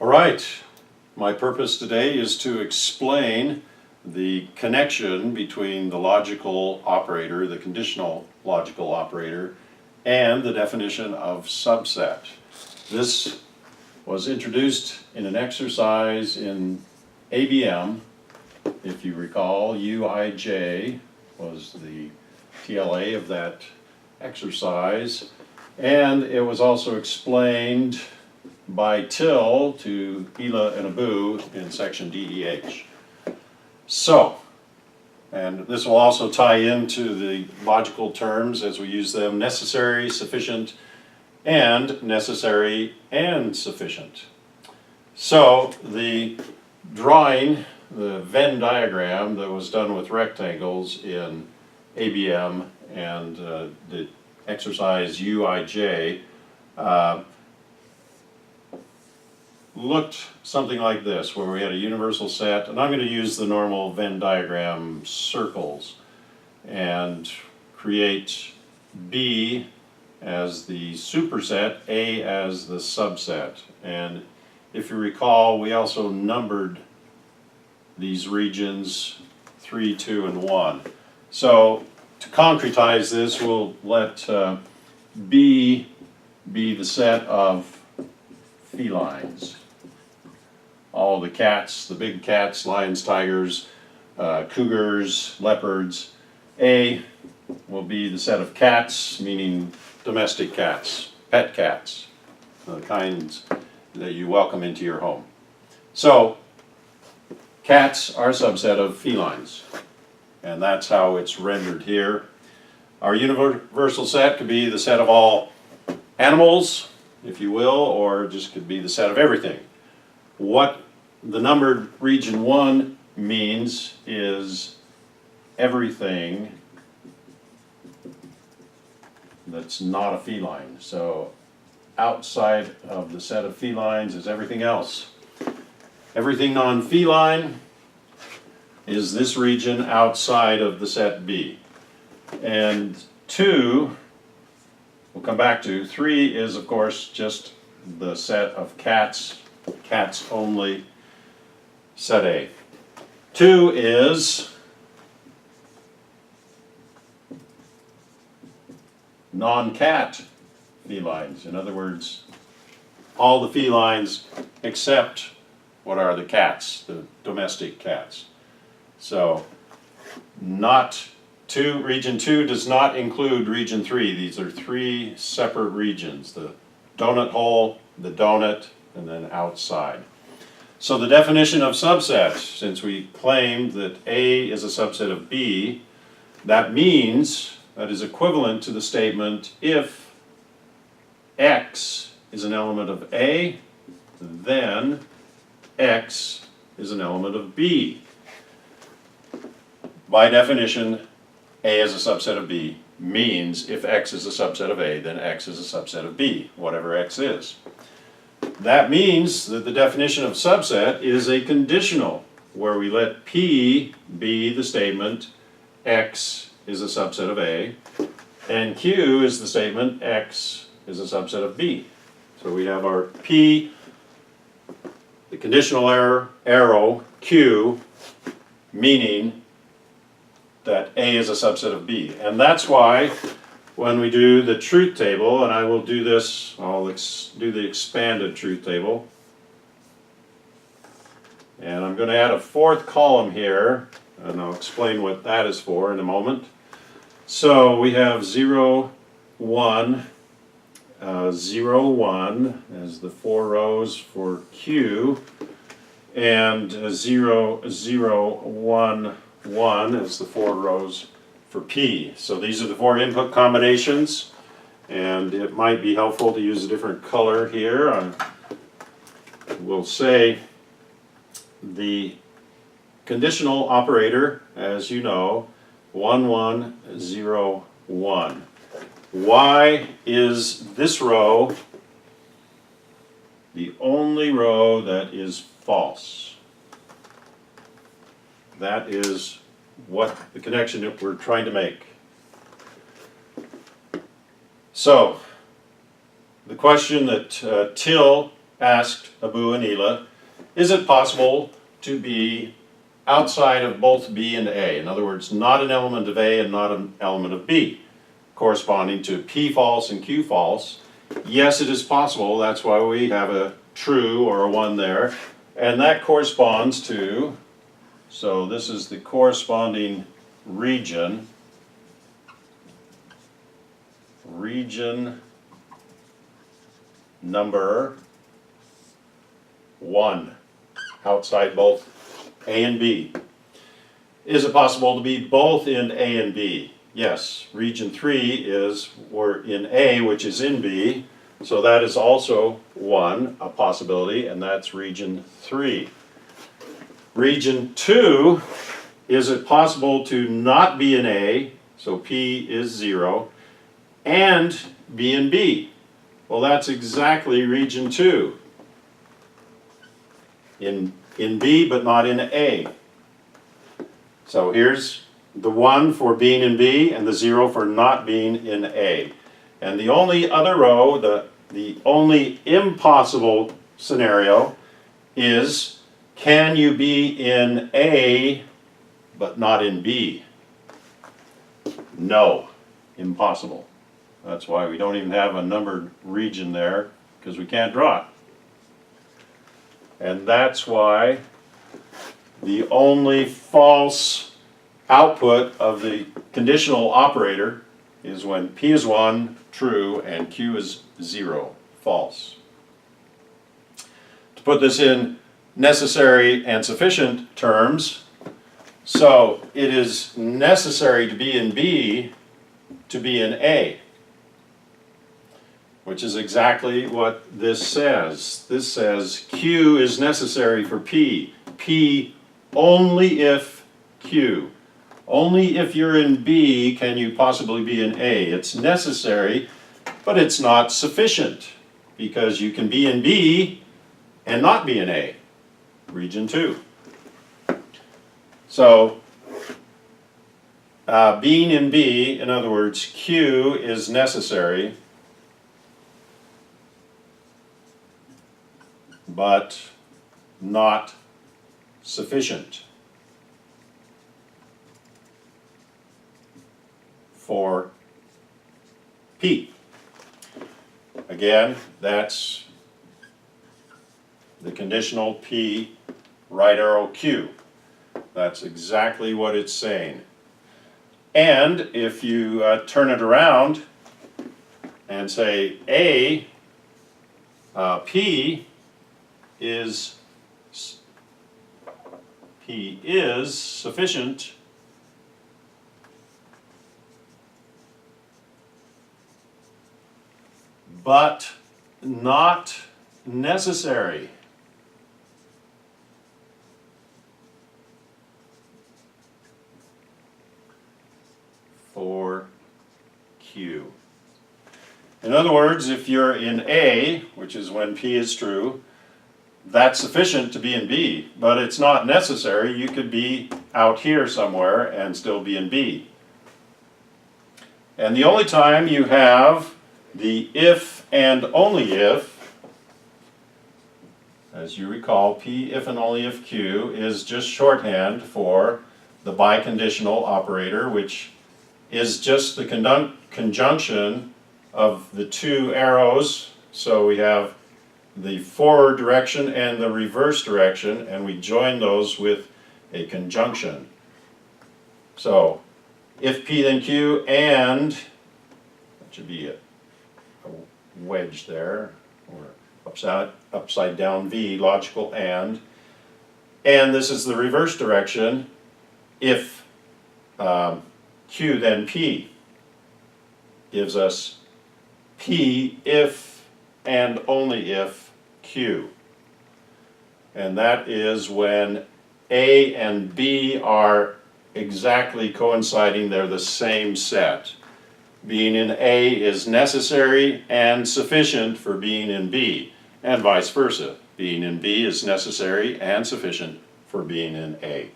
All right, my purpose today is to explain the connection between the logical operator, the conditional logical operator, and the definition of subset. This was introduced in an exercise in ABM. If you recall, UIJ was the TLA of that exercise, and it was also explained by Till to Ela and Abu in section DEH. So, and this will also tie into the logical terms as we use them: necessary, sufficient, and necessary and sufficient. So the drawing, the Venn diagram that was done with rectangles in ABM and the exercise UIJ looked something like this, where we had a universal set, and I'm going to use the normal Venn diagram circles and create B as the superset, A as the subset. And if you recall, we also numbered these regions 3, 2, and 1. So to concretize this, we'll let B be the set of felines. All the cats, the big cats, lions, tigers, cougars, leopards. A will be the set of cats, meaning domestic cats, pet cats, the kinds that you welcome into your home. So cats are a subset of felines, and that's how it's rendered here. Our universal set could be the set of all animals, if you will, or just could be the set of everything. What the numbered region 1 means is everything that's not a feline. So outside of the set of felines is everything else. Everything non-feline is this region outside of the set B. And 2, we'll come back to. 3 is, of course, just the set of cats, cats only, set A. 2 is non-cat felines. In other words, all the felines except what are the cats, the domestic cats. So region 2 does not include region 3. These are 3 separate regions: the donut hole, the donut, and then outside. So the definition of subset, since we claimed that A is a subset of B, that means that is equivalent to the statement: if X is an element of A, then X is an element of B. By definition, A is a subset of B means if X is a subset of A, then X is a subset of B, whatever X is. That means that the definition of subset is a conditional, where we let P be the statement X is a subset of A, and Q is the statement X is a subset of B. So we have our P, the conditional arrow Q, meaning that A is a subset of B. And that's why when we do the truth table, and I will do this, I'll do the expanded truth table. And I'm going to add a 4th column here, and I'll explain what that is for in a moment. So we have 0, 1, 0, 1 as the 4 rows for Q, and 0, 0, 1, 1 as the 4 rows for P. So these are the 4 input combinations, and it might be helpful to use a different color here. We'll say the conditional operator, as you know, 1, 1, 0, 1. Why is this row the only row that is false? That is what the connection that we're trying to make. So, the question that Till asked Abu and Ela, is it possible to be outside of both B and A? In other words, not an element of A and not an element of B, corresponding to P false and Q false. Yes, it is possible. That's why we have a true or a 1 there. And that corresponds to, so this is the corresponding region. Region number 1, outside both A and B. Is it possible to be both in A and B? Yes. Region 3 is we're in A, which is in B, so that is also 1, a possibility, and that's region 3. Region 2, is it possible to not be in A, so P is 0, and be in B? Well, that's exactly region 2. In B, but not in A. So here's the 1 for being in B and the 0 for not being in A. And the only other row, the only impossible scenario is, can you be in A but not in B? No, impossible. That's why we don't even have a numbered region there, because we can't draw it. And that's why the only false output of the conditional operator is when P is 1, true, and Q is 0, false. To put this in necessary and sufficient terms, so it is necessary to be in B to be in A, which is exactly what this says. This says Q is necessary for P. P only if Q. Only if you're in B can you possibly be in A. It's necessary, but it's not sufficient, because you can be in B and not be in A. Region 2. So, being in B, in other words, Q is necessary, but not sufficient for P. Again, that's the conditional P, right arrow Q. That's exactly what it's saying. And if you turn it around and say A, P is sufficient but not necessary. For Q. In other words, if you're in A, which is when P is true, that's sufficient to be in B, but it's not necessary. You could be out here somewhere and still be in B. And the only time you have the if and only if, as you recall, P if and only if Q is just shorthand for the biconditional operator, which is just the conjunction of the two arrows. So we have the forward direction and the reverse direction, and we join those with a conjunction. So if P then Q, and that should be a wedge there, or upside down V, logical and this is the reverse direction, if Q then P, gives us P if and only if Q. And that is when A and B are exactly coinciding, they're the same set. Being in A is necessary and sufficient for being in B, and vice versa. Being in B is necessary and sufficient for being in A.